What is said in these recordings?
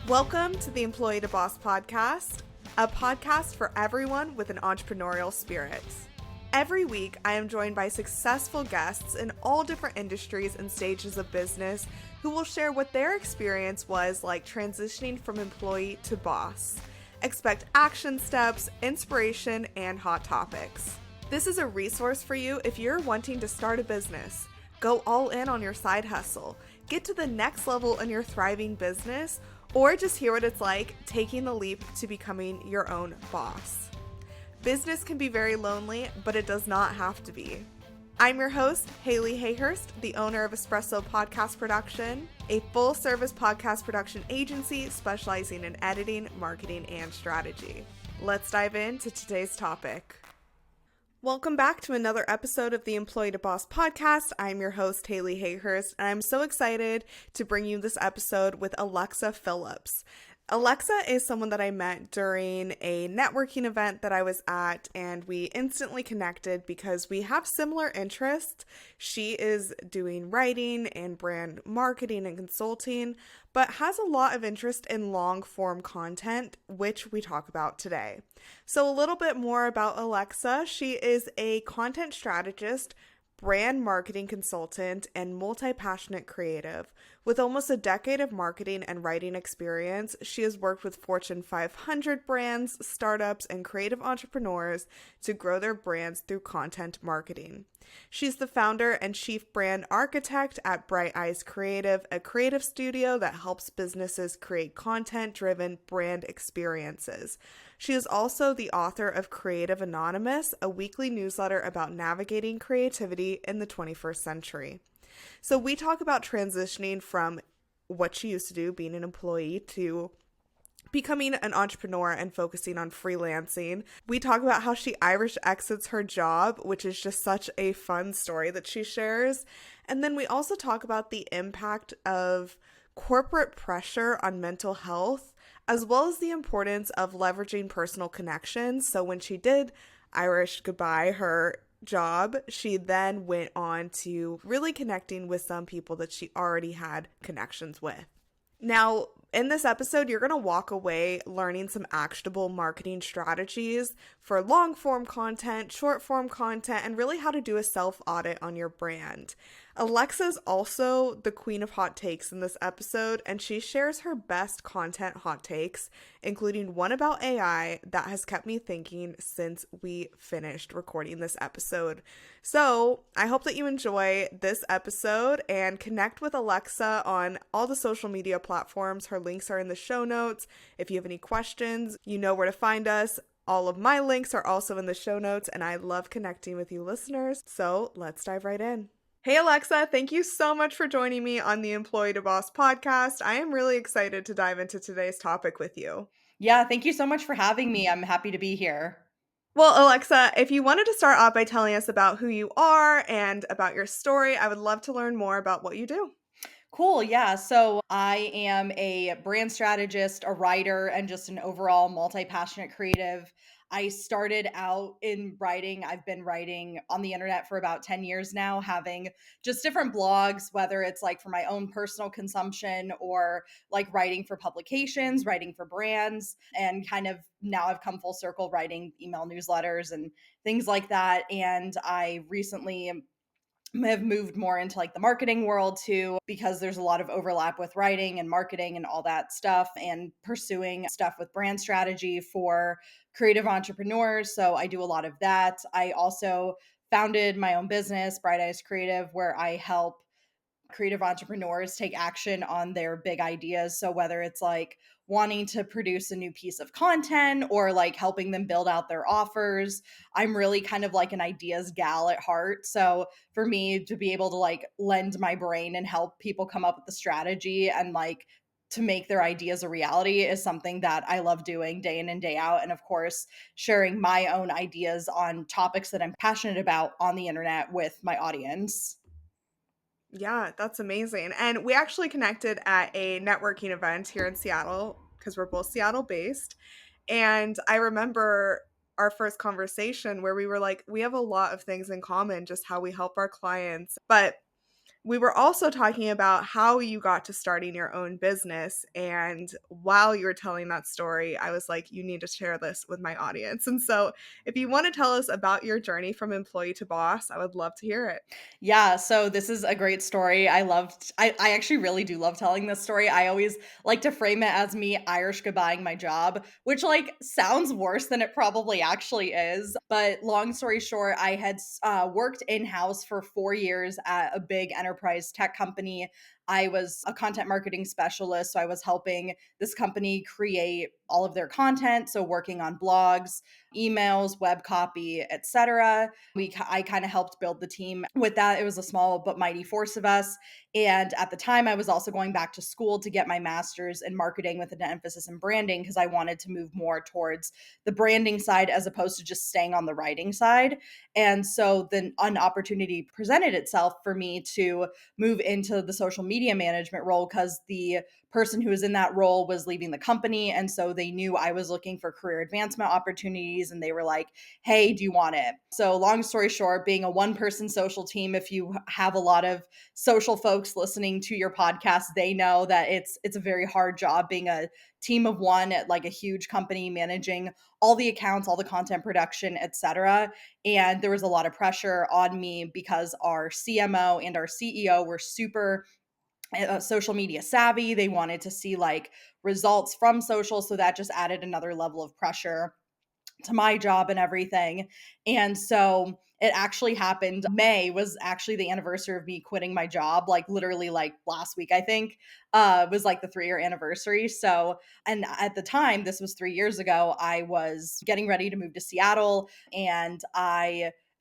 Welcome to the Employee to Boss podcast, a podcast for everyone with an entrepreneurial spirit. Every week, I am joined by successful guests in all different industries and stages of business who will share what their experience was like transitioning from employee to boss. Expect action steps, inspiration, and hot topics. This is a resource for you if you're wanting to start a business, go all in on your side hustle, get to the next level in your thriving business, or just hear what it's like taking the leap to becoming your own boss. Business can be very lonely, but it does not have to be. I'm your host, Haley Hayhurst, the owner of Espresso Podcast Production, a full-service podcast production agency specializing in editing, marketing, and strategy. Let's dive into today's topic. Welcome back to another episode of the Employee to Boss podcast. I'm your host, Haley Hayhurst, and I'm so excited to bring you this episode with Alexa Phillips. Alexa is someone that I met during a networking event that I was at, and we instantly connected because we have similar interests. She is doing writing and brand marketing and consulting, but has a lot of interest in long-form content, which we talk about today. So a little bit more about Alexa. She is a content strategist, brand marketing consultant, and multi-passionate creative. With almost a decade of marketing and writing experience, she has worked with Fortune 500 brands, startups, and creative entrepreneurs to grow their brands through content marketing. She's the founder and chief brand architect at Bright Eyes Creative, a creative studio that helps businesses create content-driven brand experiences. She is also the author of Creative Anonymous, a weekly newsletter about navigating creativity in the 21st century. So we talk about transitioning from what she used to do, being an employee, to becoming an entrepreneur and focusing on freelancing. We talk about how she Irish exits her job, which is just such a fun story that she shares. And then we also talk about the impact of corporate pressure on mental health, as well as the importance of leveraging personal connections. So when she did Irish goodbye her job, she then went on to really connecting with some people that she already had connections with. Now, in this episode, you're going to walk away learning some actionable marketing strategies for long form content, short form content, and really how to do a self-audit on your brand. Alexa's also the queen of hot takes in this episode, and she shares her best content hot takes, including one about AI that has kept me thinking since we finished recording this episode. So I hope that you enjoy this episode and connect with Alexa on all the social media platforms. Her links are in the show notes. If you have any questions, you know where to find us. All of my links are also in the show notes, and I love connecting with you listeners. So let's dive right in. Hey Alexa, thank you so much for joining me on the Employee to Boss podcast. I am really excited to dive into today's topic with you. Yeah, thank you so much for having me. I'm happy to be here. Well, Alexa, if you wanted to start off by telling us about who you are and about your story, I would love to learn more about what you do. Cool. Yeah. So I am a brand strategist, a writer, and just an overall multi passionate creative. I started out in writing. I've been writing on the internet for about 10 years now, having just different blogs, whether it's like for my own personal consumption or like writing for publications, writing for brands, and kind of now I've come full circle writing email newsletters and things like that. And I recently have moved more into like the marketing world too, because there's a lot of overlap with writing and marketing and all that stuff, and pursuing stuff with brand strategy for creative entrepreneurs. So I do a lot of that. I also founded my own business, Bright Eyes Creative, where I help creative entrepreneurs take action on their big ideas. So whether it's like wanting to produce a new piece of content or like helping them build out their offers, I'm really kind of like an ideas gal at heart. So for me to be able to like lend my brain and help people come up with the strategy and like to make their ideas a reality is something that I love doing day in and day out. And of course, sharing my own ideas on topics that I'm passionate about on the internet with my audience. Yeah, that's amazing. And we actually connected at a networking event here in Seattle because we're both Seattle based. And I remember our first conversation where we were like, we have a lot of things in common, just how we help our clients. But we were also talking about how you got to starting your own business. And while you were telling that story, I was like, you need to share this with my audience. And so, if you want to tell us about your journey from employee to boss, I would love to hear it. Yeah, so this is a great story. I actually really do love telling this story. I always like to frame it as me Irish goodbyeing my job, which like sounds worse than it probably actually is. But long story short, I had worked in-house for 4 years at a big enterprise tech company. I was a content marketing specialist, so I was helping this company create all of their content, so working on blogs, emails, web copy, etc. I kind of helped build the team with that. It was a small but mighty force of us. And at the time, I was also going back to school to get my master's in marketing with an emphasis in branding because I wanted to move more towards the branding side as opposed to just staying on the writing side. And so then an opportunity presented itself for me to move into the social media management role because the person who was in that role was leaving the company. And so they knew I was looking for career advancement opportunities and they were like, hey, do you want it? So, long story short, being a one person social team, if you have a lot of social folks listening to your podcast, they know that it's a very hard job being a team of one at like a huge company managing all the accounts, all the content production, etc. And there was a lot of pressure on me because our CMO and our CEO were super social media savvy. They wanted to see like results from social. So that just added another level of pressure to my job and everything. And so it actually happened. May was actually the anniversary of me quitting my job, like literally like last week, I think, was like the 3-year anniversary. So, and at the time, this was 3 years ago, I was getting ready to move to Seattle. And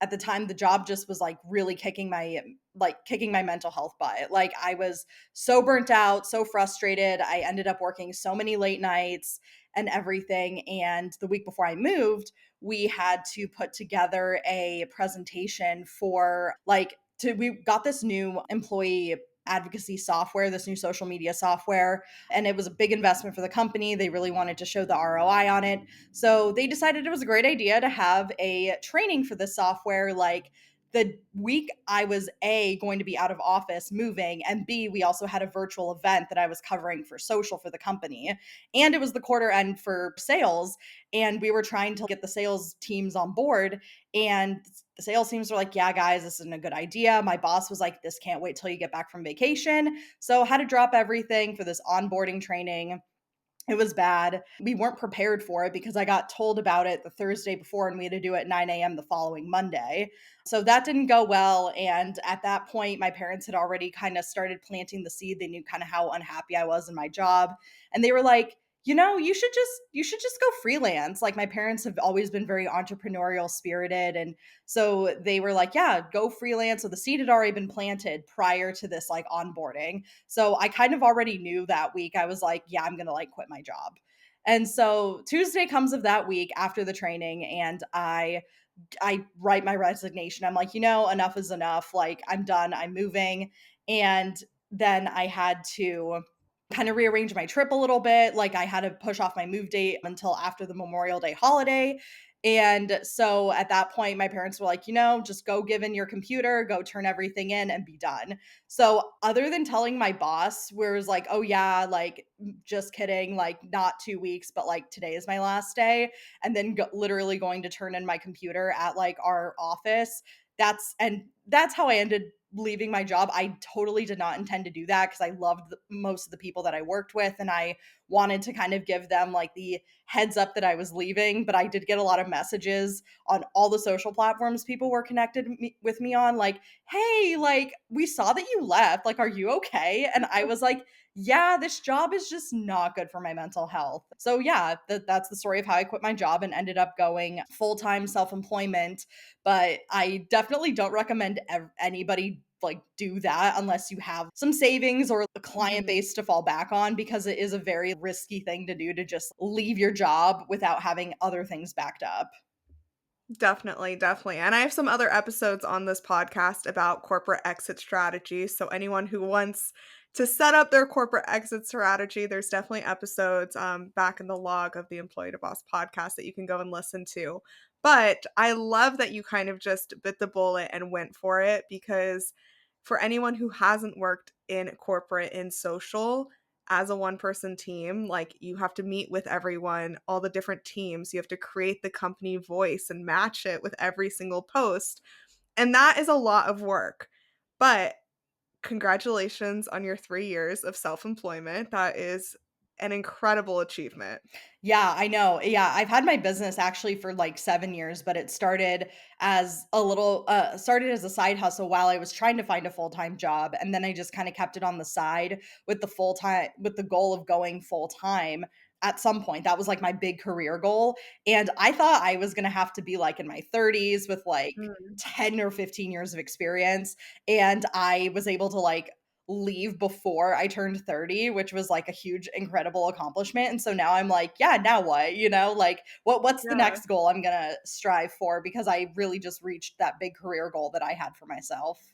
at the time, the job just was like really kicking my mental health butt. Like I was so burnt out, so frustrated. I ended up working so many late nights and everything. And the week before I moved, we had to put together a presentation for we got this new employee advocacy software, this new social media software, and it was a big investment for the company. They really wanted to show the ROI on it. So they decided it was a great idea to have a training for the software like the week I was going to be out of office moving, and B, we also had a virtual event that I was covering for social for the company. And it was the quarter end for sales. And we were trying to get the sales teams on board. And the sales teams were like, yeah, guys, this isn't a good idea. My boss was like, this can't wait till you get back from vacation. So I had to drop everything for this onboarding training. It was bad. We weren't prepared for it because I got told about it the Thursday before and we had to do it at 9 a.m. the following Monday. So that didn't go well. And at that point, my parents had already kind of started planting the seed. They knew kind of how unhappy I was in my job. And they were like, you should just go freelance. Like my parents have always been very entrepreneurial spirited. And so they were like, yeah, go freelance. So the seed had already been planted prior to this like onboarding. So I kind of already knew that week. I was like, yeah, I'm going to like quit my job. And so Tuesday comes of that week after the training and I write my resignation. I'm like, enough is enough. Like I'm done. I'm moving. And then I had to kind of rearrange my trip a little bit. Like I had to push off my move date until after the Memorial Day holiday. And so at that point, my parents were like, just go give in your computer, go turn everything in and be done. So, other than telling my boss, where it was like, oh, yeah, like, just kidding, like, not 2 weeks, but like, today is my last day, and then literally going to turn in my computer at like our office. That's how I ended leaving my job. I totally did not intend to do that because I loved most of the people that I worked with and I wanted to kind of give them like the heads up that I was leaving, but I did get a lot of messages on all the social platforms people were connected with me on like, "Hey, like we saw that you left. Like are you okay?" And I was like, "Yeah, this job is just not good for my mental health." So yeah, that's the story of how I quit my job and ended up going full-time self-employment, but I definitely don't recommend anybody like do that unless you have some savings or a client Mhm. base to fall back on because it is a very risky thing to do to just leave your job without having other things backed up. Definitely, definitely. And I have some other episodes on this podcast about corporate exit strategies. So anyone who wants to set up their corporate exit strategy, there's definitely episodes back in the log of the Employee to Boss podcast that you can go and listen to. But I love that you kind of just bit the bullet and went for it because for anyone who hasn't worked in corporate in social as a one person team, like you have to meet with everyone, all the different teams. You have to create the company voice and match it with every single post. And that is a lot of work. But congratulations on your 3 years of self employment. That is an incredible achievement. Yeah, I know. Yeah, I've had my business actually for like 7 years, but it started as a side hustle while I was trying to find a full-time job, and then I just kind of kept it on the side with the goal of going full-time at some point. That was like my big career goal, and I thought I was going to have to be like in my 30s with like Mm. 10 or 15 years of experience, and I was able to like leave before I turned 30, which was like a huge incredible accomplishment. And so now I'm like, yeah, now what? Like what's the Yeah. next goal I'm going to strive for, because I really just reached that big career goal that I had for myself.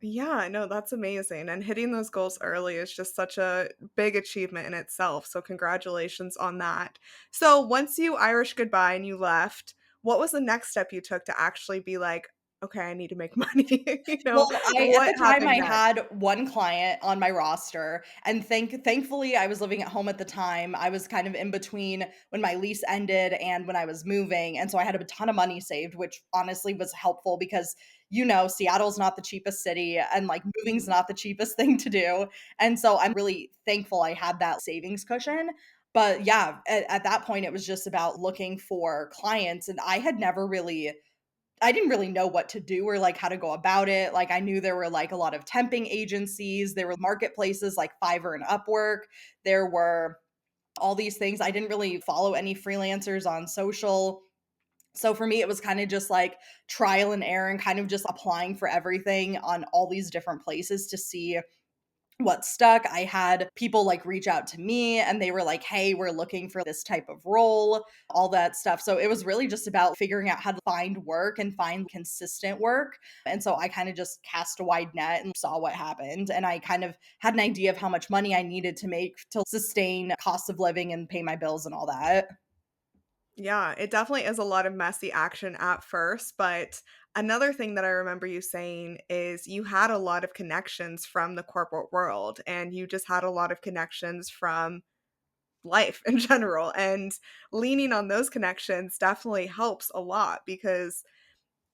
Yeah, no, that's amazing. And hitting those goals early is just such a big achievement in itself. So, congratulations on that. So, once you Irish goodbye and you left, what was the next step you took to actually be like, okay, I need to make money? Well, I at What the time happened I next? had one client on my roster, and thankfully I was living at home at the time. I was kind of in between when my lease ended and when I was moving, and so I had a ton of money saved, which honestly was helpful because Seattle's not the cheapest city, and like moving's not the cheapest thing to do. And so I'm really thankful I had that savings cushion. But yeah, at that point it was just about looking for clients, and I didn't really know what to do or like how to go about it. Like I knew there were like a lot of temping agencies, there were marketplaces like Fiverr and Upwork, there were all these things. I didn't really follow any freelancers on social. So for me, it was kind of just like trial and error and kind of just applying for everything on all these different places to see what stuck. I had people like reach out to me and they were like, "Hey, we're looking for this type of role," all that stuff. So it was really just about figuring out how to find work and find consistent work. And so I kind of just cast a wide net and saw what happened. And I kind of had an idea of how much money I needed to make to sustain cost of living and pay my bills and all that. Yeah, it definitely is a lot of messy action at first, but another thing that I remember you saying is you had a lot of connections from the corporate world and you just had a lot of connections from life in general. And leaning on those connections definitely helps a lot because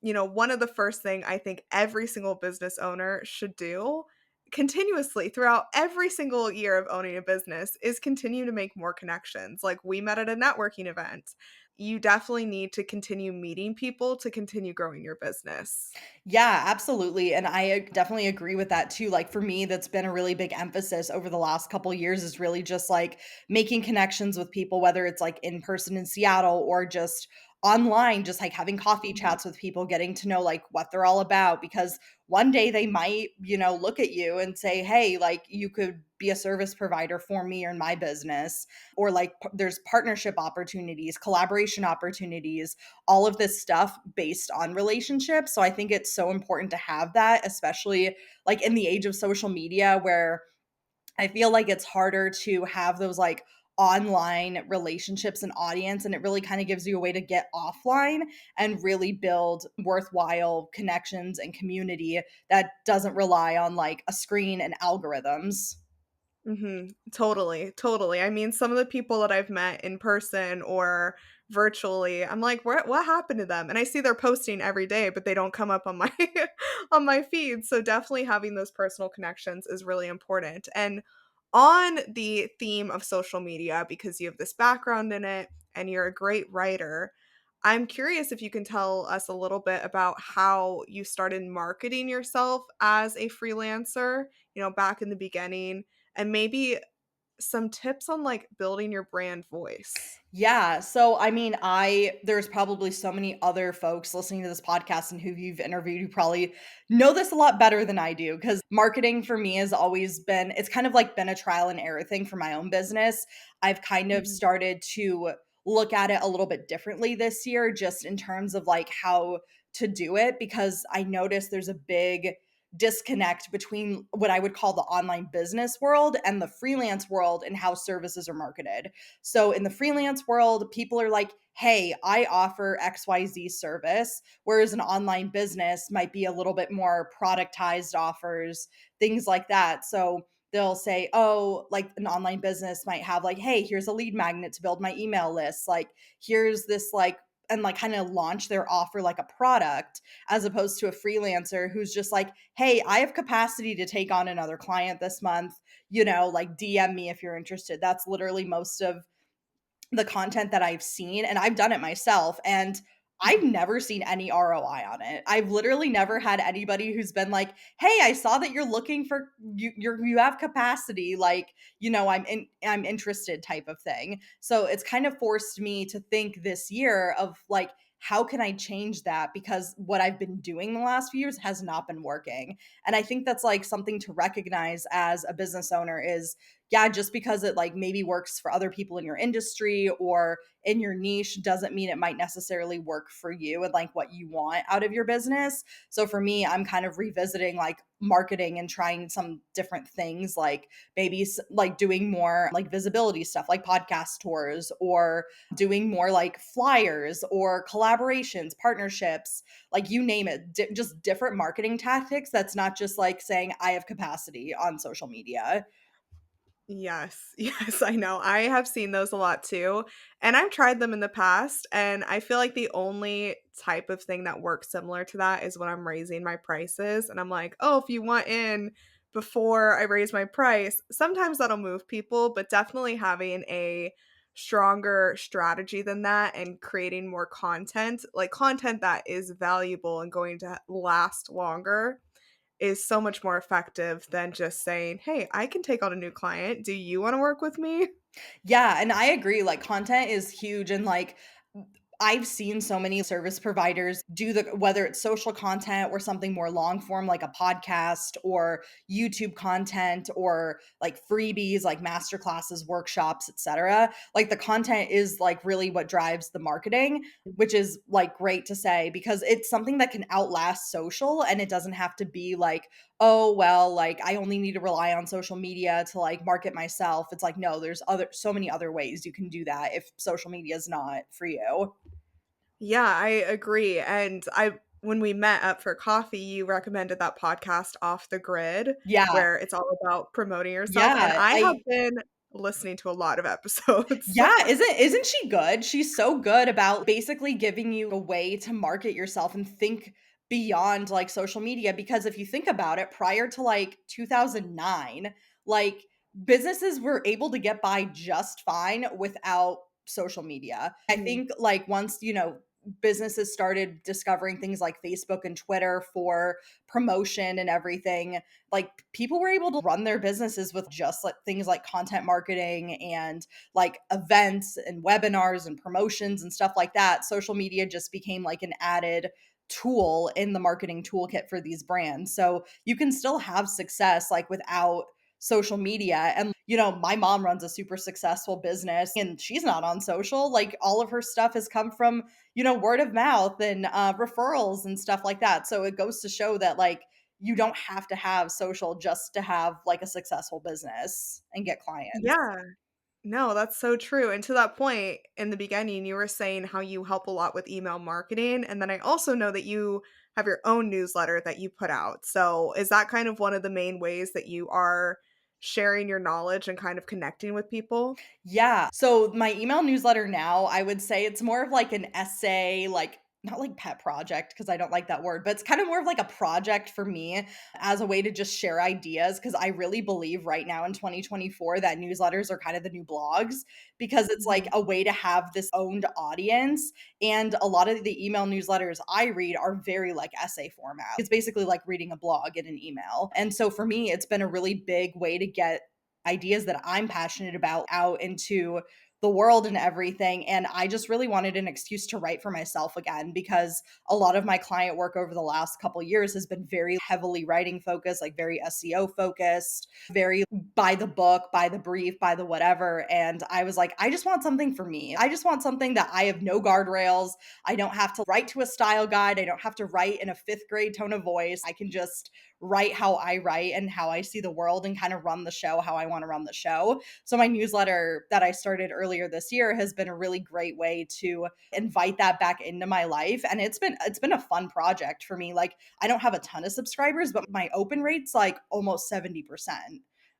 one of the first thing I think every single business owner should do continuously throughout every single year of owning a business is continue to make more connections. Like we met at a networking event. You definitely need to continue meeting people to continue growing your business. Yeah, absolutely. And I definitely agree with that too. Like for me, that's been a really big emphasis over the last couple years is really just like making connections with people, whether it's like in person in Seattle or just online, just like having coffee Mhm. chats with people, getting to know like what they're all about. Because one day they might, look at you and say, "Hey, like you could be a service provider for me or my business." Or like there's partnership opportunities, collaboration opportunities, all of this stuff based on relationships. So I think it's so important to have that, especially like in the age of social media where I feel like it's harder to have those like online relationships and audience, and it really kind of gives you a way to get offline and really build worthwhile connections and community that doesn't rely on like a screen and algorithms. Mhm. Totally, totally. I mean, some of the people that I've met in person or virtually, I'm like, What happened to them?" And I see they're posting every day, but they don't come up on my on my feed. So definitely having those personal connections is really important. And on the theme of social media, because you have this background in it and you're a great writer, I'm curious if you can tell us a little bit about how you started marketing yourself as a freelancer, back in the beginning and maybe some tips on, like, building your brand voice. Yeah. So, I mean, there's probably so many other folks listening to this podcast and who you've interviewed who probably know this a lot better than I do. Cause marketing for me has always it's kind of like been a trial and error thing for my own business. I've kind of Mhm. started to look at it a little bit differently this year, just in terms of like how to do it, because I noticed there's a big disconnect between what I would call the online business world and the freelance world and how services are marketed. So in the freelance world, people are like, hey, I offer XYZ service, whereas an online business might be a little bit more productized offers, things like that. So they'll say, oh, like an online business might have like, hey, here's a lead magnet to build my email list. Like, here's this like, and like kind of launch their offer like a product, as opposed to a freelancer who's just like, hey, I have capacity to take on another client this month, like DM me if you're interested. That's literally most of the content that I've seen, and I've done it myself, and I've never seen any ROI on it. I've literally never had anybody who's been like, "Hey, I saw that you're looking for you have capacity, like, I'm interested," type of thing. So it's kind of forced me to think this year of like, how can I change that? Because what I've been doing the last few years has not been working. And I think that's like something to recognize as a business owner is, yeah, just because it like maybe works for other people in your industry or in your niche doesn't mean it might necessarily work for you and like what you want out of your business. So for me, I'm kind of revisiting like marketing and trying some different things, like maybe like doing more like visibility stuff like podcast tours, or doing more like flyers or collaborations, partnerships, like you name it, just different marketing tactics. That's not just like saying I have capacity on social media. Yes, yes, I know. I have seen those a lot too, and I've tried them in the past, and I feel like the only type of thing that works similar to that is when I'm raising my prices, and I'm like, "Oh, if you want in before I raise my price," sometimes that'll move people, but definitely having a stronger strategy than that and creating more content, like content that is valuable and going to last longer is so much more effective than just saying, "Hey, I can take on a new client. Do you wanna work with me?" Yeah, and I agree, like, content is huge, and, like, I've seen so many service providers do the whether it's social content or something more long form like a podcast or YouTube content or like freebies like masterclasses, workshops, etc. Like the content is like really what drives the marketing, which is like great to say because it's something that can outlast social, and it doesn't have to be like, oh well, like I only need to rely on social media to like market myself. It's like no, there's other so many other ways you can do that if social media is not for you. Yeah, I agree, and I when we met up for coffee, you recommended that podcast Off the Grid, Yeah. where it's all about promoting yourself, and Yeah, I have I been listening to a lot of episodes. yeah, isn't she good? She's so good about basically giving you a way to market yourself and think beyond like social media, because if you think about it, prior to like 2009, like businesses were able to get by just fine without social media. I Mhm. think like once, businesses started discovering things like Facebook and Twitter for promotion and everything, like people were able to run their businesses with just like things like content marketing and like events and webinars and promotions and stuff like that. Social media just became like an added tool in the marketing toolkit for these brands. So you can still have success like without social media. And my mom runs a super successful business and she's not on social. Like all of her stuff has come from, word of mouth and referrals and stuff like that. So it goes to show that like you don't have to have social just to have like a successful business and get clients. Yeah. No, that's so true, and to that point, in the beginning, you were saying how you help a lot with email marketing, and then I also know that you have your own newsletter that you put out. So, is that kind of one of the main ways that you are sharing your knowledge and kind of connecting with people? Yeah. So my email newsletter now, I would say it's more of like an essay, like not like pet project because I don't like that word, but it's kind of more of like a project for me as a way to just share ideas because I really believe right now in 2024 that newsletters are kind of the new blogs because it's like Mhm. a way to have this owned audience, and a lot of the email newsletters I read are very like essay format. It's basically like reading a blog in an email. And so for me, it's been a really big way to get ideas that I'm passionate about out into the world and everything. And I just really wanted an excuse to write for myself again because a lot of my client work over the last couple years has been very heavily writing focused, like very SEO focused, very by the book, by the brief, by the whatever. And I was like, I just want something for me. I just want something that I have no guardrails. I don't have to write to a style guide. I don't have to write in a fifth grade tone of voice. I can just write how I write and how I see the world and kind of run the show how I want to run the show. So my newsletter that I started earlier this year has been a really great way to invite that back into my life, and it's been a fun project for me. Like, I don't have a ton of subscribers, but my open rate's like almost 70%.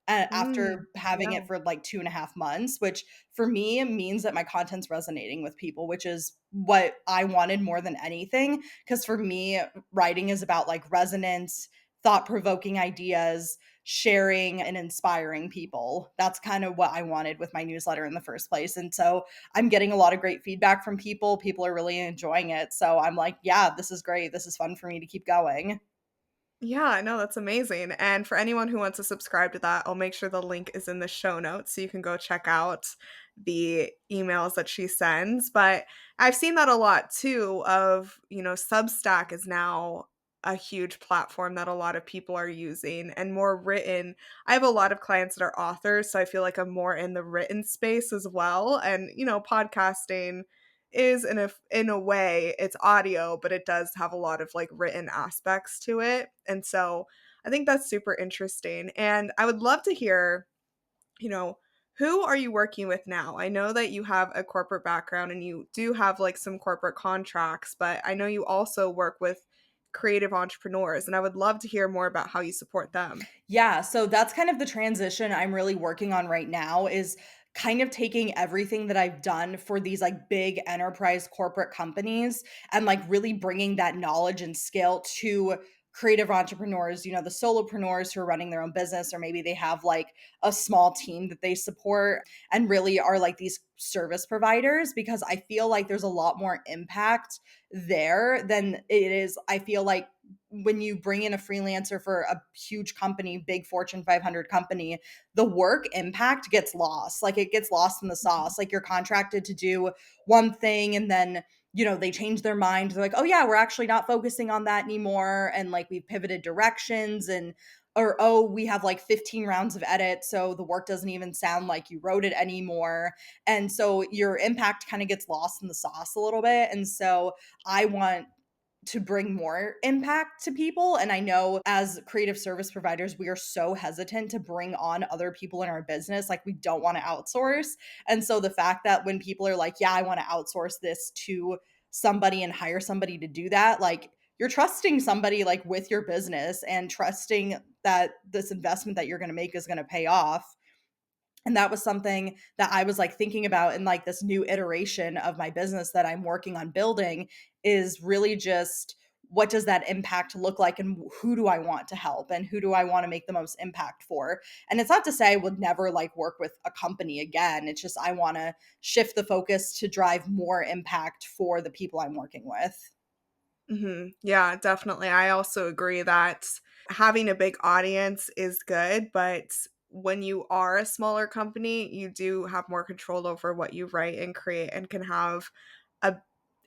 After having Yeah. it for like 2.5 months, which for me means that my content's resonating with people, which is what I wanted more than anything. Because for me, writing is about like resonance, thought provoking ideas, sharing and inspiring people. That's kind of what I wanted with my newsletter in the first place. And so I'm getting a lot of great feedback from people. People are really enjoying it. So I'm like, yeah, this is great. This is fun for me to keep going. Yeah, no, that's amazing. And for anyone who wants to subscribe to that, I'll make sure the link is in the show notes so you can go check out the emails that she sends. But I've seen that a lot too of, Substack is now a huge platform that a lot of people are using and more written. I have a lot of clients that are authors, so I feel like I'm more in the written space as well. And, podcasting is in a way it's audio, but it does have a lot of like written aspects to it. And so I think that's super interesting. And I would love to hear, you know, who are you working with now? I know that you have a corporate background and you do have like some corporate contracts, but I know you also work with creative entrepreneurs, and I would love to hear more about how you support them. Yeah, so that's kind of the transition I'm really working on right now is kind of taking everything that I've done for these like big enterprise corporate companies and like really bringing that knowledge and skill to creative entrepreneurs, the solopreneurs who are running their own business, or maybe they have like a small team that they support and really are like these service providers, because I feel like there's a lot more impact there than it is. I feel like when you bring in a freelancer for a huge company, big Fortune 500 company, the work impact gets lost. Like, it gets lost in the sauce. Like, you're contracted to do one thing, and then they change their mind. They're like, oh yeah, we're actually not focusing on that anymore, and like we've pivoted directions, and or oh, we have like 15 rounds of edit, so the work doesn't even sound like you wrote it anymore. And so your impact kind of gets lost in the sauce a little bit. And so I want to bring more impact to people. And I know as creative service providers, we are so hesitant to bring on other people in our business. Like, we don't want to outsource. And so the fact that when people are like, yeah, I want to outsource this to somebody and hire somebody to do that, like, you're trusting somebody like with your business and trusting that this investment that you're going to make is going to pay off. And that was something that I was like thinking about in like this new iteration of my business that I'm working on building, is really just what does that impact look like, and who do I want to help, and who do I want to make the most impact for? And it's not to say I would never like work with a company again. It's just I want to shift the focus to drive more impact for the people I'm working with. Yeah, definitely. I also agree that having a big audience is good, but when you are a smaller company, you do have more control over what you write and create and can have a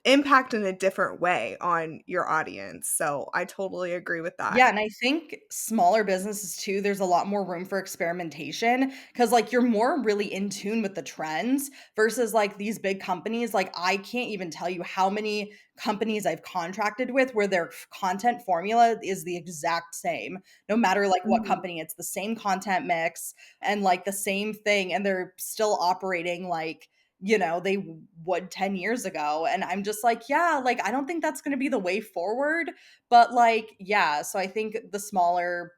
impact in a different way on your audience. So I totally agree with that. Yeah, and I think smaller businesses too, there's a lot more room for experimentation, because like you're more really in tune with the trends versus like these big companies. Like, I can't even tell you how many companies I've contracted with where their content formula is the exact same. No matter like what Mhm. company, it's the same content mix and like the same thing, and they're still operating like they would 10 years ago. And I'm just like, yeah, like I don't think that's going to be the way forward. But like, yeah, so I think the smaller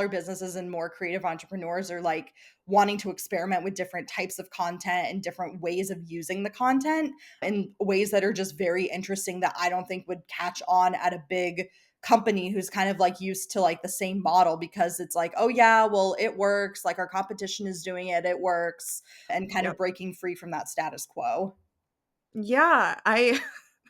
businesses and more creative entrepreneurs are like wanting to experiment with different types of content and different ways of using the content in ways that are just very interesting, that I don't think would catch on at a big company who's kind of like used to like the same model, because it's like, oh yeah, well, it works, like our competition is doing it, it works, and kind of Yep. breaking free from that status quo. Yeah, I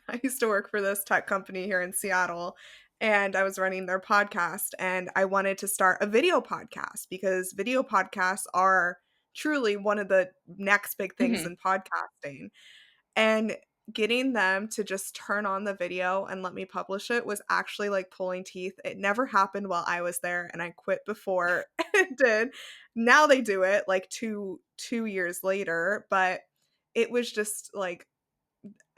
I used to work for this tech company here in Seattle, and I was running their podcast, and I wanted to start a video podcast because video podcasts are truly one of the next big things Mhm. in podcasting. And getting them to just turn on the video and let me publish it was actually like pulling teeth. It never happened while I was there, and I quit before it did. Now they do it like two years later, but it was just like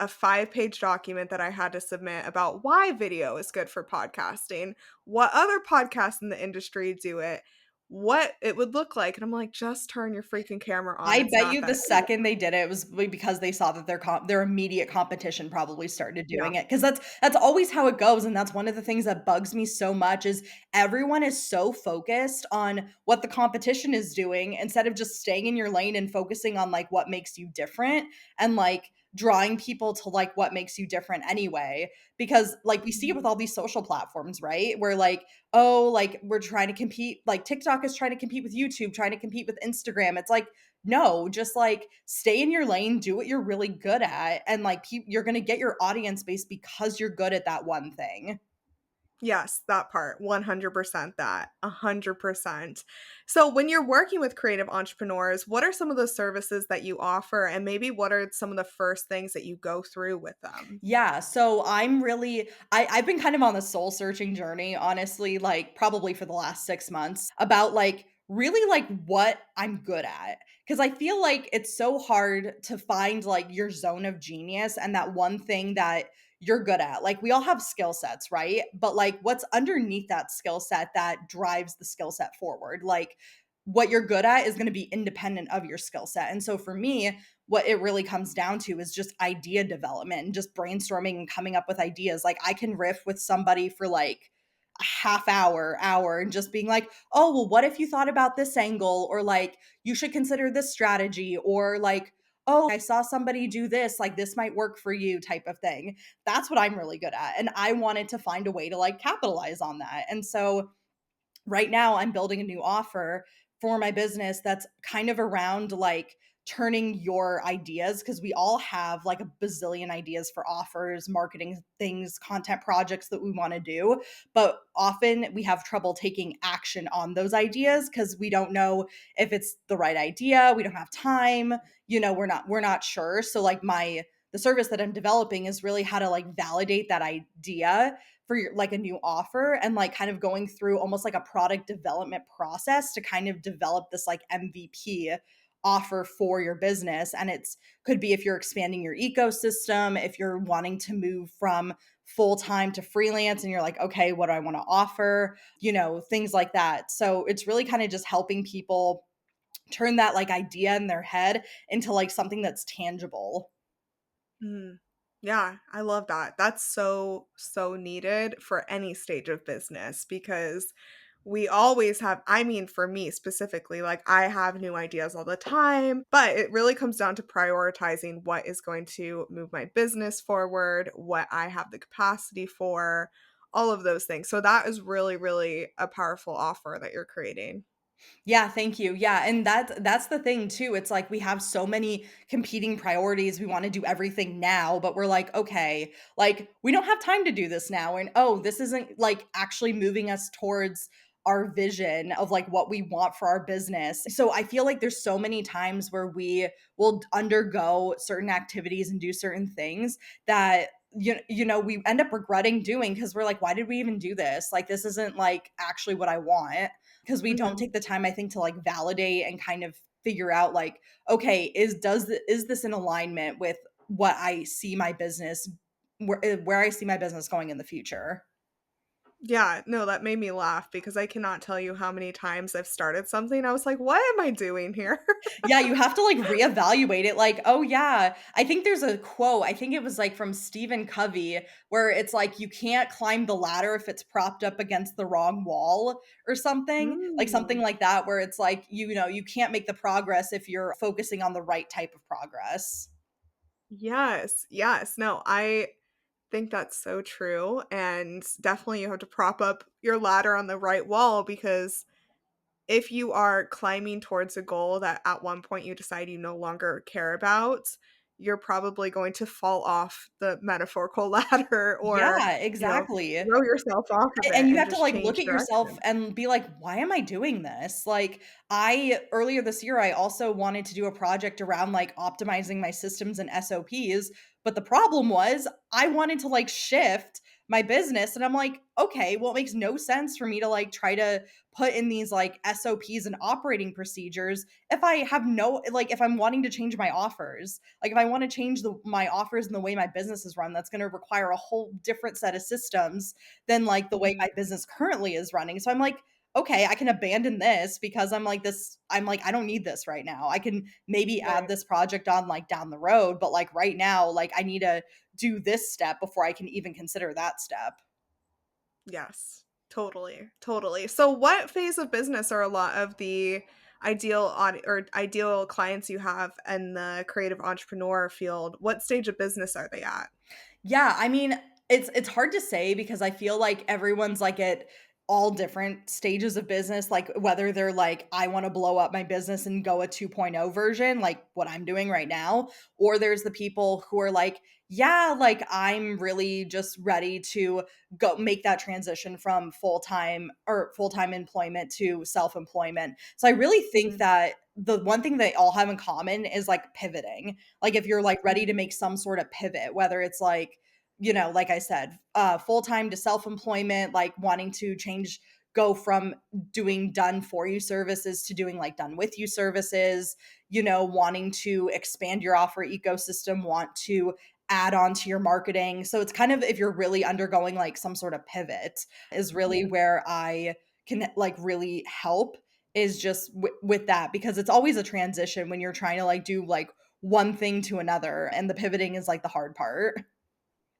a 5-page document that I had to submit about why video is good for podcasting, what other podcasts in the industry do it, what it would look like, and I'm like, "Just turn your freaking camera on, I it's bet not you the that deep." second they did it, it was because they saw that their immediate competition probably started Yeah. doing it. Because that's always how it goes, and that's one of the things that bugs me so much is everyone is so focused on what the competition is doing instead of just staying in your lane and focusing on, like, what makes you different and, like, drawing people to, like, what makes you different anyway. Because, like, we see it with Mhm. all these social platforms, right? Where, like, oh, like, we're trying to compete, like, TikTok is trying to compete with YouTube, trying to compete with Instagram. It's like, no, just like stay in your lane, do what you're really good at, and like you're gonna get your audience base because you're good at that one thing. Yes, that part, 100% that, 100%. So when you're working with creative entrepreneurs, what are some of the services that you offer, and maybe what are some of the first things that you go through with them? Yeah, so I've been kind of on the soul searching journey, honestly, like probably for the last 6 months about like really like what I'm good at. Cause I feel like it's so hard to find like your zone of genius and that one thing that you're good at. Like we all have skill sets, right? But like what's underneath that skill set that drives the skill set forward? Like what you're good at is going to be independent of your skill set. And so for me, what it really comes down to is just idea development and just brainstorming and coming up with ideas. Like I can riff with somebody for like a half hour, and just being like, oh, well, what if you thought about this angle? Or like, you should consider this strategy. Or like, oh, I saw somebody do this, like this might work for you type of thing. That's what I'm really good at. And I wanted to find a way to like capitalize on that. And so right now I'm building a new offer for my business that's kind of around like turning your ideas because we all have like a bazillion ideas for offers, marketing things, content projects that we want to do, but often we have trouble taking action on those ideas because we don't know if it's the right idea, we don't have time, we're not sure. So like the service that I'm developing is really how to like validate that idea for like a new offer and like kind of going through almost like a product development process to kind of develop this like MVP offer for your business. And it's could be if you're expanding your ecosystem, if you're wanting to move from full time to freelance and you're like, okay, what do I want to offer? Things like that. So it's really kind of just helping people turn that like idea in their head into like something that's tangible. Mm. Yeah, I love that. That's so, so needed for any stage of business because we always have, I mean, for me specifically, like I have new ideas all the time, but it really comes down to prioritizing what is going to move my business forward, what I have the capacity for, all of those things. So that is really, really a powerful offer that you're creating. Yeah, thank you. Yeah, and that's the thing too. It's like we have so many competing priorities. We want to do everything now, but we're like, okay, like we don't have time to do this now. And oh, this isn't like actually moving us towards our vision of like what we want for our business. So I feel like there's so many times where we will undergo certain activities and do certain things that we end up regretting doing because we're like, why did we even do this? Like this isn't like actually what I want because we don't Mhm. take the time I think to like validate and kind of figure out like okay is this in alignment with what I see my business where I see my business going in the future. Yeah, no, that made me laugh because I cannot tell you how many times I've started something. I was like, what am I doing here? Yeah, you have to like reevaluate it like oh yeah, I think there's a quote, I think it was like from Stephen Covey where it's like you can't climb the ladder if it's propped up against the wrong wall or something Mm. like that where it's like you can't make the progress if you're focusing on the right type of progress. Yes, yes. No, I think that's so true. And definitely you have to prop up your ladder on the right wall because if you are climbing towards a goal that at one point you decide you no longer care about, you're probably going to fall off the metaphorical ladder or, Yeah, exactly. throw yourself off of it And you and have to just like look change at yourself direction. and be like, why am I doing this? Like I earlier this year I also wanted to do a project around like optimizing my systems and SOPs, but the problem was I wanted to like shift my business. And I'm like, okay, well, it makes no sense for me to like try to put in these like SOPs and operating procedures if I have no, like, if I'm wanting to change my offers, like if I want to change my offers and the way my business is run, that's going to require a whole different set of systems than like the way Mhm. my business currently is running. So I'm like, okay, I can abandon this because I'm like, I don't need this right now. I can maybe add Right. this project on like down the road, but like right now, like I need to do this step before I can even consider that step. Yes. Totally. Totally. So what phase of business are a lot of the ideal clients you have in the creative entrepreneur field? What stage of business are they at? Yeah, I mean, it's hard to say because I feel like everyone's like at all different stages of business, like whether they're like, I want to blow up my business and go a 2.0 version, like what I'm doing right now, or there's the people who are like, yeah, like I'm really just ready to go make that transition from full-time employment to self-employment. So I really think Mhm. that the one thing they all have in common is like pivoting. Like if you're like ready to Mhm. make some sort of pivot, whether it's like, like I said, full-time to self-employment, like wanting to change, go from doing done for you services to doing like done with you services, wanting to expand your offer ecosystem, want to add on to your marketing. So it's kind of, if you're really undergoing like some sort of pivot, is really Mhm. where I can like really help, is just with that, because it's always a transition when you're trying to like do like one thing to another, and the pivoting is like the hard part.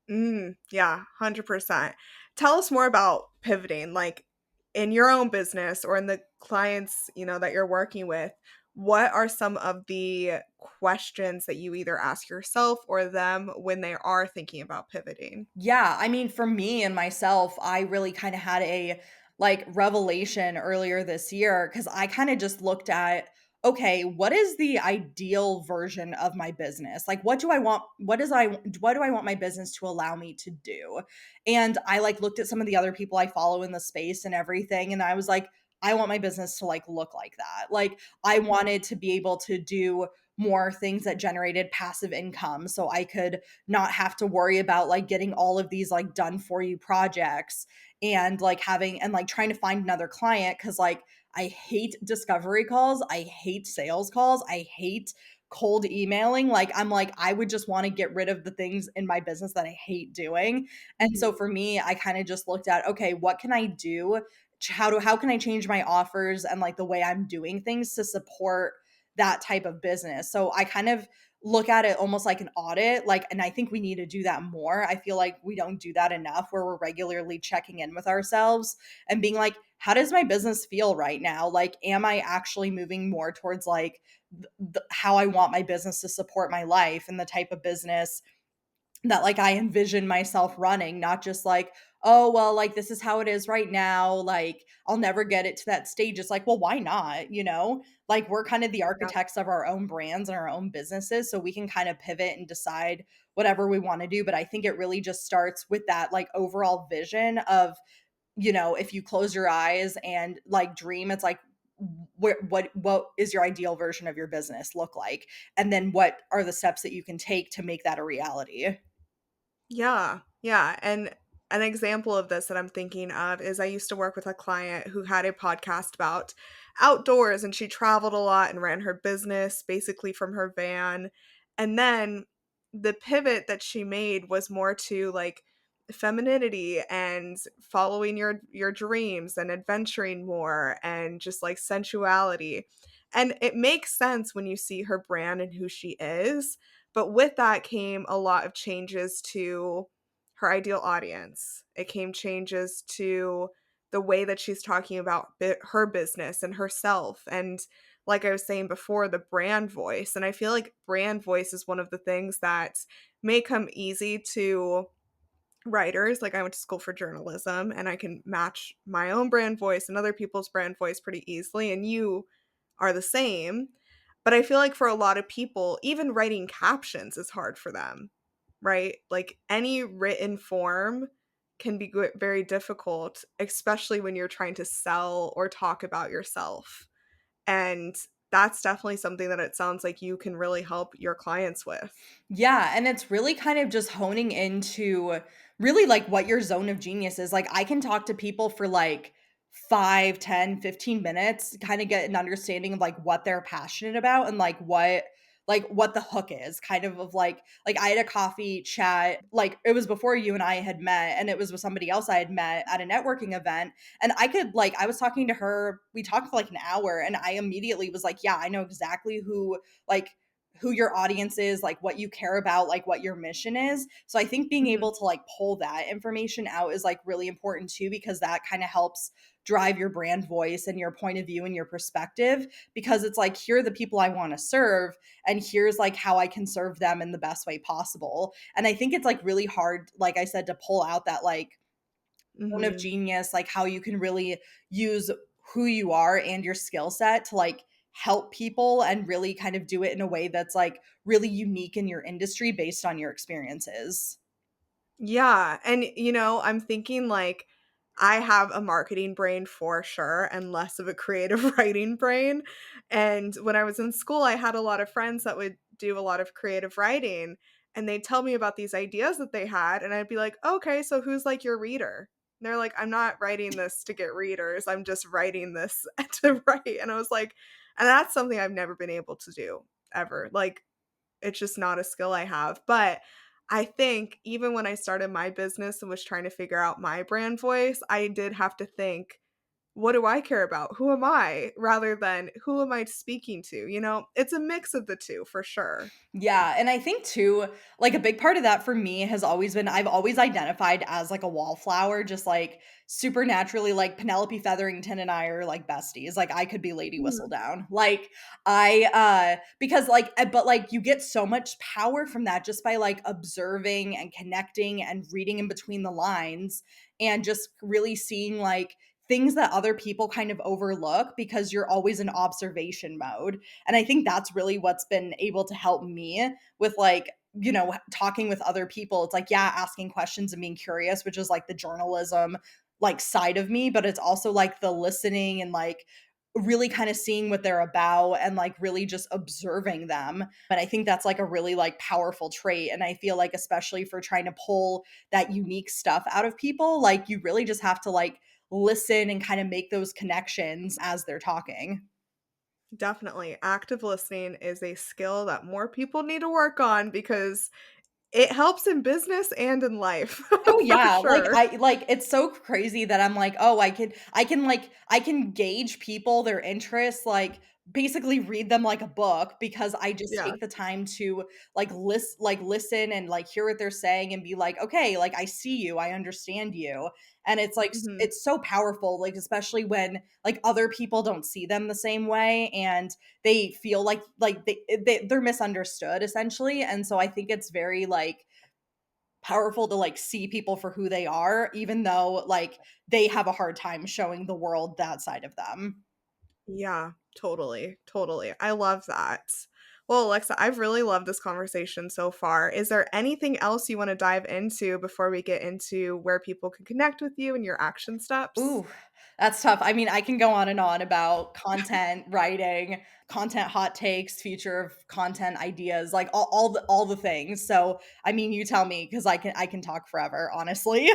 Yeah, 100%. Tell us more about pivoting, like in your own business or in the clients, that you're working with. What are some of the questions that you either ask yourself or them when they are thinking about pivoting? Yeah, I mean, for me and myself, I really kind of had a like revelation earlier this year because I kind of just looked at, okay, what is the ideal version of my business? Like, what do I want? What do I want my business to allow me to do? And I like looked at some of the other people I follow in the space and everything, and I was like, I want my business to like look like that. Like, I Mhm. wanted to be able to do more things that generated passive income so I could not have to worry about like getting all of these like done for you projects and like having and like trying to find another client, cuz like I hate discovery calls, I hate sales calls, I hate cold emailing. Like I'm like I would just want to get rid of the things in my business that I hate doing. And so Mhm. for me, I kind of just looked at, okay, what can I do? How can I change my offers and like the way I'm doing things to support that type of business? So I kind of look at it almost like an audit, like, and I think we need to do that more. I feel like we don't do that enough, where we're regularly checking in with ourselves and being like, how does my business feel right now? Like, am I actually moving more towards like how I want my business to support my life and the type of business that like I envision myself running, not just like, oh, well, like this is how it is right now. Like I'll never get it to that stage. It's like, well, why not? Like we're kind of the Yeah. architects of our own brands and our own businesses. So we can kind of pivot and decide whatever we want to do. But I think it really just starts with that like overall vision of, if you close your eyes and like dream, it's like, what is your ideal version of your business look like? And then what are the steps that you can take to make that a reality? Yeah, yeah, and an example of this that I'm thinking of is I used to work with a client who had a podcast about outdoors, and she traveled a lot and ran her business basically from her van. And then the pivot that she made was more to like femininity and following your dreams and adventuring more and just like sensuality. And it makes sense when you see her brand and who she is, but with that came a lot of changes to her ideal audience. It came changes to the way that she's talking about her business and herself. And like I was saying before, the brand voice. And I feel like brand voice is one of the things that may come easy to writers. Like I went to school for journalism and I can match my own brand voice and other people's brand voice pretty easily. And you are the same. But I feel like for a lot of people, even writing captions is hard for them, right? Like any written form can be very difficult, especially when you're trying to sell or talk about yourself. And that's definitely something that it sounds like you can really help your clients with. Yeah, and it's really kind of just honing into really like what your zone of genius is. Like I can talk to people for like 5, 10, 15 minutes, kind of get an understanding of like what they're passionate about and like what the hook is kind of like I had a coffee chat, like it was before you and I had met, and it was with somebody else I had met at a networking event, and I could like I was talking to her, we talked for like an hour, and I immediately was like, yeah, I know exactly like who your audience is, like what you care about, like what your mission is. So I think being Mhm. able to like pull that information out is like really important too, because that kind of helps drive your brand voice and your point of view and your perspective, because it's like, here are the people I want to serve, and here's like how I can serve them in the best way possible. And I think it's like really hard, like I said, to pull out that like zone of Mhm. genius, like how you can really use who you are and your skill set to like help people and really kind of do it in a way that's like really unique in your industry based on your experiences. Yeah, and, I'm thinking, like, I have a marketing brain for sure and less of a creative writing brain, and when I was in school, I had a lot of friends that would do a lot of creative writing, and they'd tell me about these ideas that they had, and I'd be like, "Okay, so who's, like, your reader?" And they're like, "I'm not writing this to get readers, I'm just writing this to write," and I was like, and that's something I've never been able to do, ever, like, it's just not a skill I have, but I think even when I started my business and was trying to figure out my brand voice, I did have to think, "What do I care about? Who am I?" Rather than, "Who am I speaking to?" It's a mix of the 2 for sure. Yeah, and I think too, like a big part of that for me has always been I've always identified as like a wallflower, just like supernaturally, like Penelope Featherington and I are like besties. Like I could be Lady Mhm. Whistledown. Like because like but like you get so much power from that just by like observing and connecting and reading in between the lines, and just really seeing like things that other people kind of overlook because you're always in observation mode. And I think that's really what's been able to help me with like, talking with other people. It's like, yeah, asking questions and being curious, which is like the journalism like side of me, but it's also like the listening and like really kind of seeing what they're about and like really just observing them. But I think that's like a really like powerful trait, and I feel like especially for trying to pull that unique stuff out of people, like you really just have to like listen and kind of make those connections as they're talking. Definitely. Active listening is a skill that more people need to work on because it helps in business and in life Oh for yeah, like sure. I like it's so crazy that I'm like, "Oh, I can gauge people, their interests, like basically read them like a book because I just Yeah. take the time to like listen and like hear what they're saying and be like, "Okay, like I see you, I understand you." And it's like Mhm. it's so powerful, like especially when like other people don't see them the same way and they feel like they're misunderstood essentially. And so I think it's very like powerful to like see people for who they are, even though like they have a hard time showing the world that side of them. Yeah, totally, totally. I love that. Well, Alexa, I've really loved this conversation so far. Is there anything else you want to dive into before we get into where people can connect with you and your action steps? Ooh, that's tough. I mean, I can go on and on about content writing, content hot takes, future of content ideas, like all the things. So, I mean, you tell me because I can talk forever, honestly.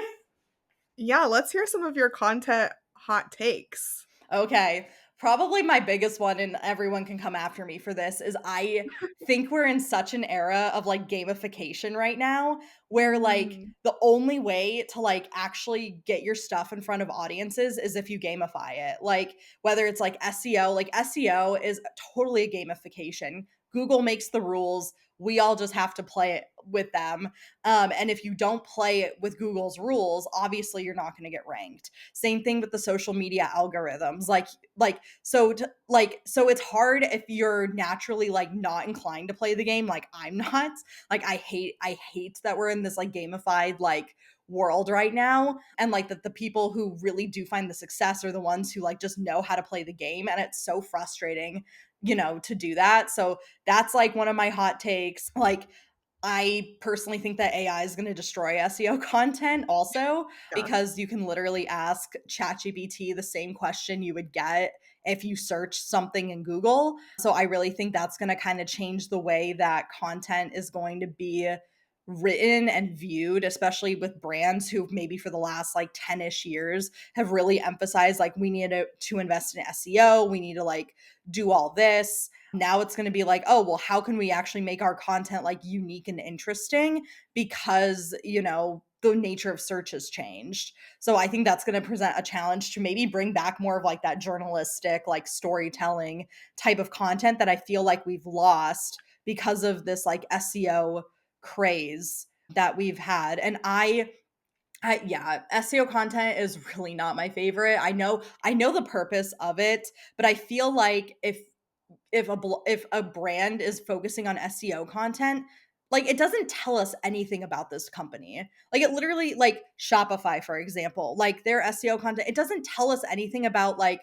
Yeah, let's hear some of your content hot takes. Okay. Probably my biggest one, and everyone can come after me for this, is I think we're in such an era of like gamification right now where like Mm, the only way to like actually get your stuff in front of audiences is if you gamify it. Like whether it's like SEO, like SEO is totally a gamification. Google makes the rules. We all just have to play it with them. And if you don't play it with Google's rules, obviously you're not going to get ranked. Same thing with the social media algorithms. So it's hard if you're naturally like not inclined to play the game like I'm not. Like I hate that we're in this like gamified like world right now, and like that the people who really do find the success are the ones who like just know how to play the game, and it's so frustrating, to do that. So that's like one of my hot takes. Like I personally think that AI is going to destroy SEO content also, yeah. because you can literally ask ChatGPT the same question you would get if you search something in Google. So I really think that's going to kind of change the way that content is going to be written and viewed, especially with brands who maybe for the last like 10-ish years have really emphasized like we need to invest in SEO, we need to like do all this. Now it's going to be like, oh, well, how can we actually make our content like unique and interesting because, the nature of search has changed. So I think that's going to present a challenge to maybe bring back more of like that journalistic, like storytelling type of content that I feel like we've lost because of this like SEO craze that we've had. And yeah, SEO content is really not my favorite. I know the purpose of it, but I feel like if a brand is focusing on SEO content, like it doesn't tell us anything about this company. Like it literally, like Shopify, for example, like their SEO content, it doesn't tell us anything about like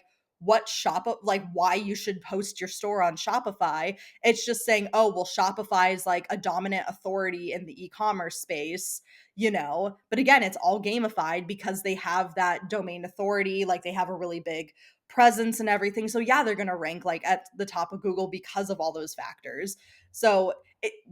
like why you should post your store on Shopify. It's just saying, oh, well, Shopify is like a dominant authority in the e-commerce space, But again, it's all gamified because they have that domain authority, like they have a really big presence and everything. So yeah, they're going to rank like at the top of Google because of all those factors. So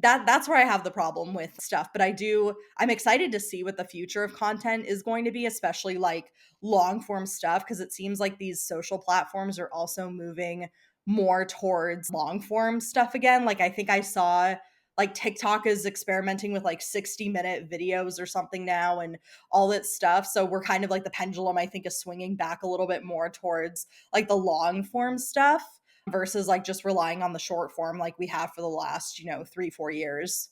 that's where I have the problem with stuff. But I'm excited to see what the future of content is going to be, especially like long form stuff, because it seems like these social platforms are also moving more towards long form stuff again. Like I think I saw like TikTok is experimenting with like 60-minute videos or something now and all that stuff. So we're kind of like the pendulum, I think, is swinging back a little bit more towards like the long form stuff versus like just relying on the short form like we have for the last, 3-4 years.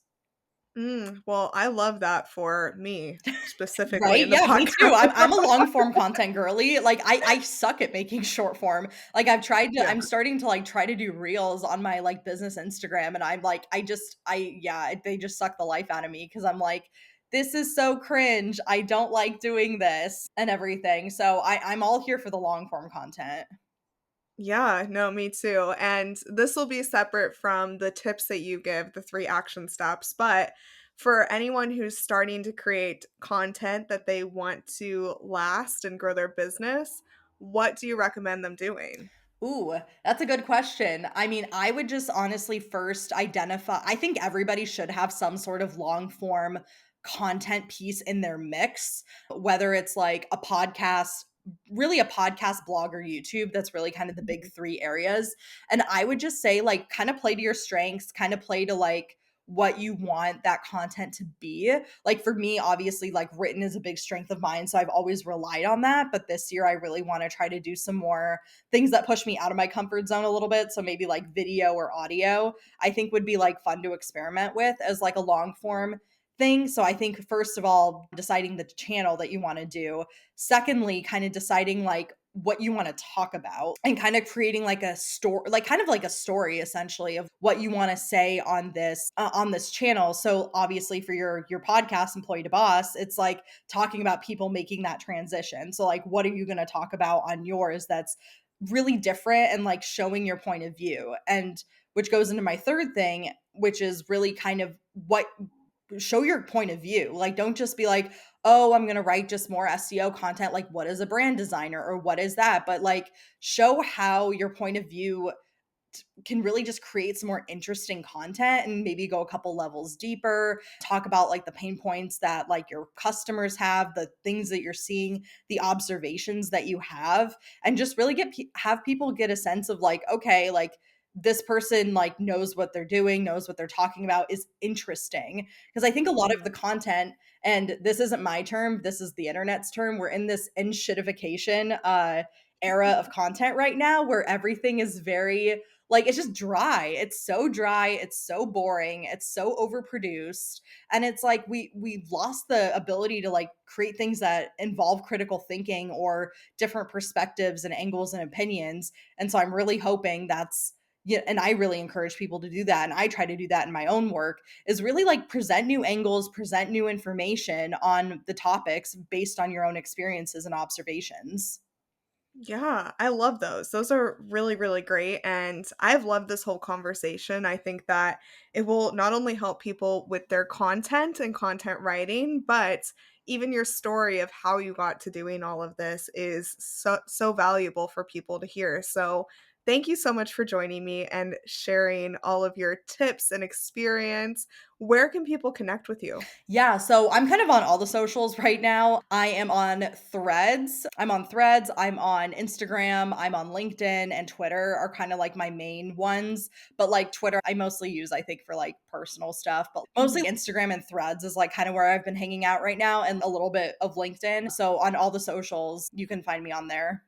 Well, I love that for me specifically Right? in the Yeah, me too. podcast. I'm a long form content girly. Like I suck at making short form. Like Yeah. I'm starting to like try to do reels on my like business Instagram, and I'm like they just suck the life out of me because I'm like, this is so cringe. I don't like doing this and everything. So I'm all here for the long form content. Yeah, no, me too. And this will be separate from the tips that you give, the 3 action steps. But for anyone who's starting to create content that they want to last and grow their business, what do you recommend them doing? Ooh, that's a good question. I mean, I would just honestly first identify, I think everybody should have some sort of long form content piece in their mix, whether it's like a podcast, really a podcast, blog, or YouTube. That's really kind of the big Mhm. three areas. And I would just say, like, kind of play to your strengths, kind of play to like what you want that content to be. Like for me, obviously, like written is a big strength of mine. So I've always relied on that. But this year, I really want to try to do some more things that push me out of my comfort zone a little bit. So maybe like video or audio, I think would be like fun to experiment with as like a long form thing. So I think first of all, deciding the channel that you want to do. Secondly, kind of deciding like what you want to talk about and kind of creating like a story, like kind of like a story essentially of what you want to say on this channel. So obviously for your podcast Employee to Boss, it's like talking about people making that transition. So like what are you going to talk about on yours that's really different and like showing your point of view, and which goes into my third thing, which is really kind of what show your point of view. Like don't just be like, oh, I'm going to write just more SEO content, like what is a brand designer or what is that, but like show how your point of view can really just create some more interesting content and maybe go a couple levels deeper, talk about like the pain points that like your customers have, the things that you're seeing, the observations that you have, and just really have people get a sense of like, okay, like this person like knows what they're doing, knows what they're talking about, is interesting. Because I think a lot of the Mhm. content, and this isn't my term, this is the internet's term, we're in this enshittification era of content right now where everything is very like it's just dry. It's so dry, it's so boring, it's so overproduced. And it's like we've lost the ability to like create things that involve critical thinking or different perspectives and angles and opinions. And so I'm really hoping that's, yeah, and I really encourage people to do that. And I try to do that in my own work, is really like present new angles, present new information on the topics based on your own experiences and observations. Yeah, I love those. Those are really, really great. And I've loved this whole conversation. I think that it will not only help people with their content and content writing, but even your story of how you got to doing all of this is so valuable for people to hear. So thank you so much for joining me and sharing all of your tips and experience. Where can people connect with you? Yeah, so I'm kind of on all the socials right now. I am on Threads. I'm on Instagram, I'm on LinkedIn, and Twitter are kind of like my main ones. But like Twitter, I mostly use, I think, for like personal stuff. But mostly Instagram and Threads is like kind of where I've been hanging out right now, and a little bit of LinkedIn. So on all the socials, you can find me on there.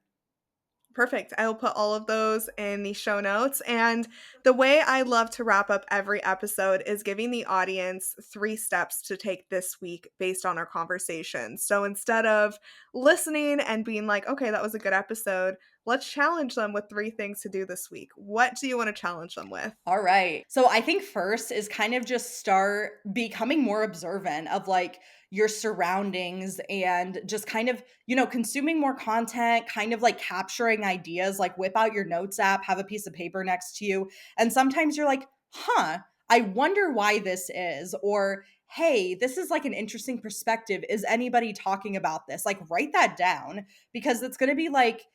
Perfect. I will put all of those in the show notes. And the way I love to wrap up every episode is giving the audience 3 steps to take this week based on our conversation. So instead of listening and being like, okay, that was a good episode, let's challenge them with 3 things to do this week. What do you want to challenge them with? All right. So I think first is kind of just start becoming more observant of like your surroundings and just kind of, consuming more content, kind of like capturing ideas, like whip out your notes app, have a piece of paper next to you. And sometimes you're like, I wonder why this is. Or, hey, this is like an interesting perspective. Is anybody talking about this? Like, write that down because it's going to be like,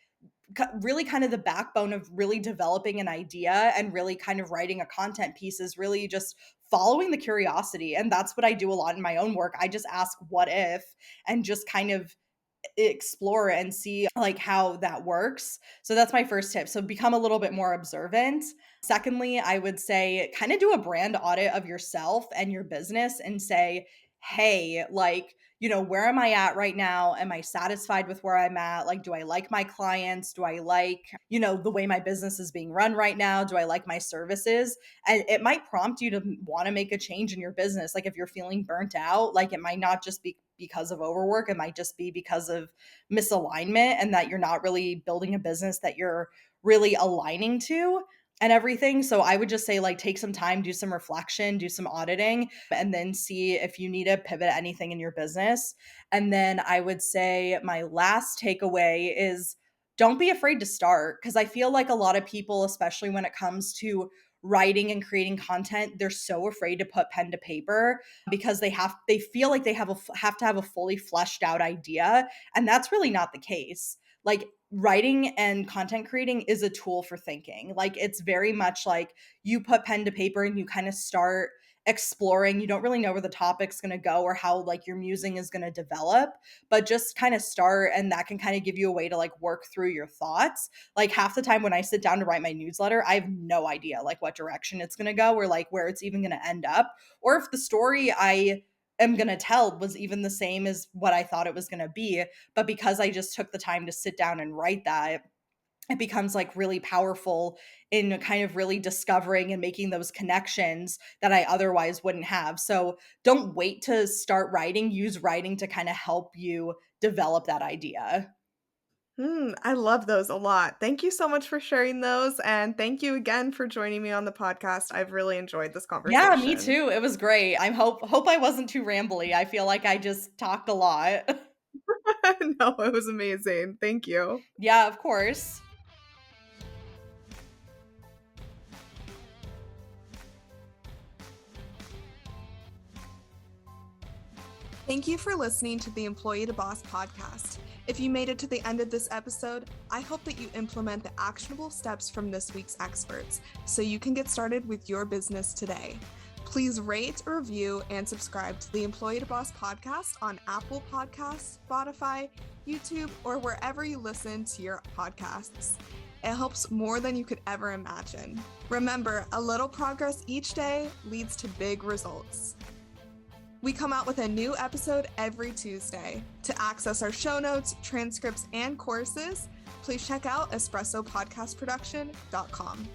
really kind of the backbone of really developing an idea and really kind of writing a content piece is really just following the curiosity. And that's what I do a lot in my own work. I just ask what if and just kind of explore and see like how that works. So that's my first tip. So become a little bit more observant. Secondly, I would say kind of do a brand audit of yourself and your business and say, hey, like, where am I at right now? Am I satisfied with where I'm at? Like, do I like my clients? Do I like, the way my business is being run right now? Do I like my services? And it might prompt you to want to make a change in your business. Like, if you're feeling burnt out, like it might not just be because of overwork, it might just be because of misalignment and that you're not really building a business that you're really aligning to and everything. So I would just say, like, take some time, do some reflection, do some auditing, and then see if you need to pivot anything in your business. And then I would say my last takeaway is don't be afraid to start, because I feel like a lot of people, especially when it comes to writing and creating content, they're so afraid to put pen to paper because they feel like they have to have a fully fleshed out idea, and that's really not the case. Like, writing and content creating is a tool for thinking. Like, it's very much like you put pen to paper and you kind of start exploring. You don't really know where the topic's going to go or how like your musing is going to develop, but just kind of start, and that can kind of give you a way to like work through your thoughts. Like, half the time when I sit down to write my newsletter, I have no idea like what direction it's going to go or like where it's even going to end up, or if the story I am going to tell was even the same as what I thought it was going to be. But because I just took the time to sit down and write that, it becomes like really powerful in kind of really discovering and making those connections that I otherwise wouldn't have. So don't wait to start writing. Use writing to kind of help you develop that idea. I love those a lot. Thank you so much for sharing those. And thank you again for joining me on the podcast. I've really enjoyed this Yeah, me conversation. too. It was great. I hope I wasn't too rambly. I feel like I just talked a lot. No, it was amazing. Thank you. Yeah, of course. Thank you for listening to the Employee to Boss podcast. If you made it to the end of this episode, I hope that you implement the actionable steps from this week's experts so you can get started with your business today. Please rate, review, and subscribe to the Employee to Boss podcast on Apple Podcasts, Spotify, YouTube, or wherever you listen to your podcasts. It helps more than you could ever imagine. Remember, a little progress each day leads to big results. We come out with a new episode every Tuesday. To access our show notes, transcripts, and courses, please check out espressopodcastproduction.com.